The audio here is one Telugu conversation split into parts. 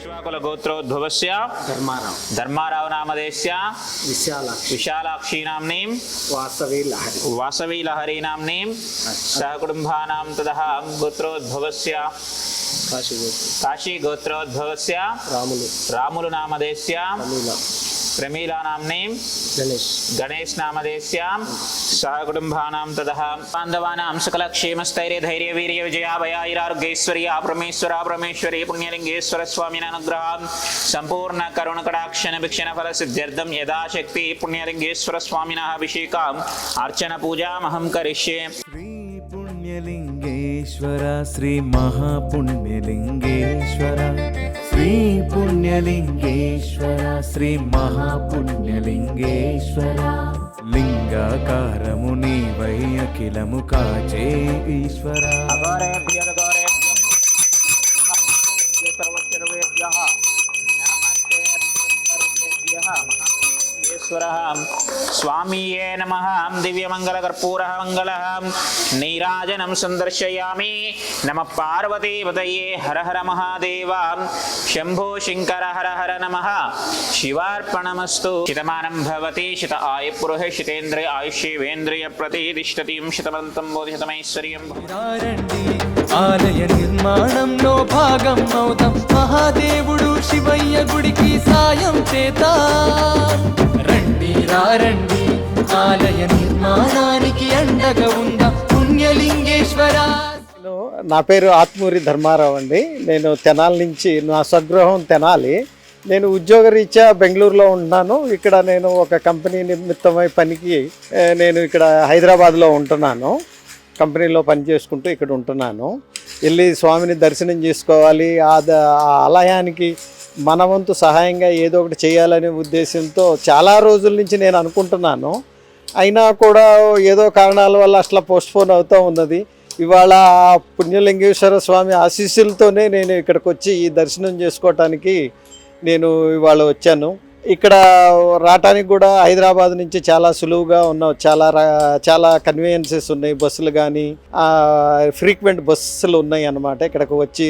इक्ष्वाकुल गोत्रोद्भवस्य धर्माराव नामधेयस्य विशालाक्षी नाम्नीं वासवी लहरी नाम्नीं सहकुटुम्बानां ततः गोत्रोद्भवस्य काशी गोत्रोद्भवस्य रामुलु नामधेयस्य प्रमीला नाम्नीं गणेश नामधेयस्य सहकुटुम्बानां ततः बान्धवानां सकलक्षेमस्थैर्यधैर्यवीर्यविजयाभयाैरारोग्यैश्वर्या परमेश्वरी पुण्यलिङ्गेश्वर स्वामिनः अनुग्रहं सम्पूर्ण करुणकटाक्षण भिक्षण फलसिद्ध्यर्थं यथाशक्ति पुण्यलिङ्गेश्वर स्वामिनः अभिषेकम् अर्चन पूजामहं करिष्ये। पुण्यलिंगेश्वर श्री महापुण्यलिंगेश्वर श्री पुण्यलिंगेश्वर श्री महापुण्यलिंगेश्वर लिंगाकारमुनि वै अखिलमु काचे ईश्वर स्वामीये नमः। दिव्यमंगलकर्पूरः मंगलः नीराजनं संदर्शयामि। नमः पार्वतीपतये हर हर महादेव शंभो शंकर हर हर नमः। शिवार्पणमस्तु। शितमानं भवति शित आयुः शितेन्द्रिय आयुष्येवेन्द्रिय प्रतिष्ठतिं शितमन्तं बोधिशतमैश्वर्यं। ఆలయ నిర్మాణంలో భాగం అవుతాం మహాదేవుడు శివయ్య గుడికి సాయం చేద్దాం రండి రండి ఆలయ నిర్మాణానికి అండగా ఉందాం పుణ్యలింగేశ్వర. నా పేరు ఆత్మూరి ధర్మారావు అండి. నేను తెనాలి నుంచి, నా స్వగృహం తెనాలి. నేను ఉద్యోగరీత్యా బెంగళూరులో ఉంటున్నాను. ఇక్కడ నేను ఒక కంపెనీ నిమిత్తమై పనికి నేను ఇక్కడ హైదరాబాద్లో ఉంటున్నాను. కంపెనీలో పని చేసుకుంటూ ఇక్కడ ఉంటున్నాను. వెళ్ళి స్వామిని దర్శనం చేసుకోవాలి, ఆ ఆలయానికి మన వంతు సహాయంగా ఏదో ఒకటి చేయాలనే ఉద్దేశంతో చాలా రోజుల నుంచి నేను అనుకుంటున్నాను. అయినా కూడా ఏదో కారణాల వల్ల అట్లా పోస్ట్పోన్ అవుతూ ఉన్నది. ఇవాళ పుణ్యలింగేశ్వర స్వామి ఆశీస్సులతోనే నేను ఇక్కడికి వచ్చి ఈ దర్శనం చేసుకోవటానికి నేను ఇవాళ వచ్చాను. ఇక్కడ రావటానికి కూడా హైదరాబాద్ నుంచి చాలా సులువుగా ఉన్నాం. చాలా కన్వీనియన్సెస్ ఉన్నాయి. బస్సులు కానీ ఫ్రీక్వెంట్ బస్సులు ఉన్నాయి అన్నమాట ఇక్కడికి వచ్చి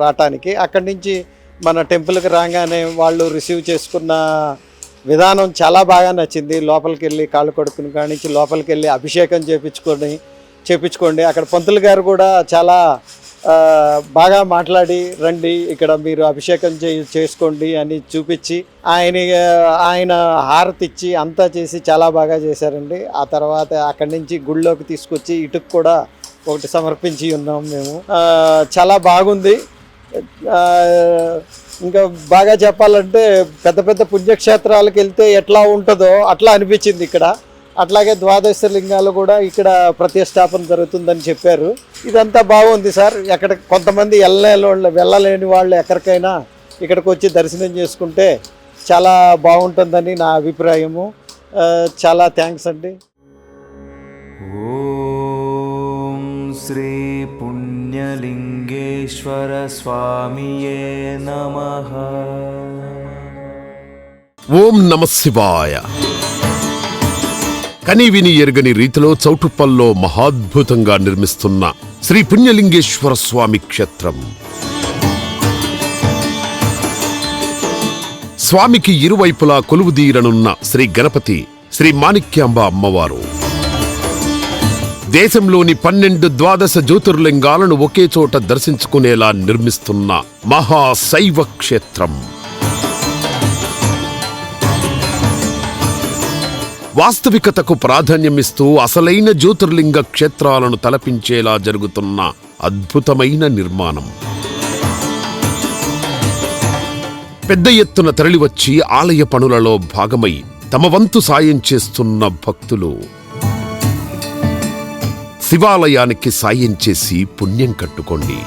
రావటానికి. అక్కడి నుంచి మన టెంపుల్కి రాగానే వాళ్ళు రిసీవ్ చేసుకున్న విధానం చాలా బాగా నచ్చింది. లోపలికి వెళ్ళి కాళ్ళు కడుక్కుని కాడి నుంచి లోపలికి వెళ్ళి అభిషేకం చేపించుకోండి. అక్కడ పంతులు గారు కూడా చాలా బాగా మాట్లాడి రండి ఇక్కడ మీరు అభిషేకం చేసుకోండి అని చూపించి ఆయన హారతి ఇచ్చి అంతా చేసి చాలా బాగా చేశారండి. ఆ తర్వాత అక్కడి నుంచి గుళ్ళోకి తీసుకొచ్చి ఇటుకు కూడా ఒకటి సమర్పించి ఉన్నాం మేము. చాలా బాగుంది. ఇంకా బాగా చెప్పాలంటే పెద్ద పెద్ద పుణ్యక్షేత్రాలకు వెళ్తే ఎట్లా ఉంటుందో అట్లా అనిపించింది ఇక్కడ. అట్లాగే ద్వాదశ లింగాలు కూడా ఇక్కడ ప్రతిష్టాపన జరుగుతుందని చెప్పారు. ఇదంతా బాగుంది సార్. ఎక్కడ కొంతమంది వెళ్ళలేని వాళ్ళు ఎక్కడికైనా ఇక్కడికి వచ్చి దర్శనం చేసుకుంటే చాలా బాగుంటుందని నా అభిప్రాయము. చాలా థ్యాంక్స్ అండి. ఓం శ్రీ పుణ్యలింగేశ్వర స్వామియే నమః. ఓం నమః శివాయ. కని విని ఎరుగని రీతిలో చౌటుప్పల్లో మహాద్భుతంగా నిర్మిస్తున్న శ్రీ పుణ్యలింగేశ్వర స్వామి క్షేత్రం. స్వామికి ఇరువైపులా కొలువుదీరనున్న శ్రీ గణపతి, శ్రీ మాణిక్యాంబ అమ్మవారు దేశంలోని 12 ద్వాదశ జ్యోతిర్లింగాలను ఒకే చోట దర్శించుకునేలా నిర్మిస్తున్న మహాశైవ క్షేత్రం. వాస్తవికతకు ప్రాధాన్యమిస్తూ అసలైన జ్యోతిర్లింగ క్షేత్రాలను తలపించేలా జరుగుతున్న అద్భుతమైన నిర్మాణం. పెద్ద ఎత్తున తరలివచ్చి ఆలయ పనులలో భాగమై తమ వంతు సాయం చేస్తున్న భక్తులు శివాలయానికి సాయం చేసి పుణ్యం కట్టుకోండి.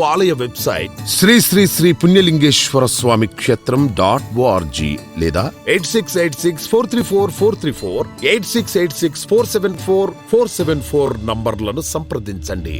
ఆలయ వెబ్సైట్ శ్రీ శ్రీ శ్రీ పుణ్యలింగేశ్వర స్వామి క్షేత్రం .org లేదా 8686434434 8686474474 నంబర్లను సంప్రదించండి.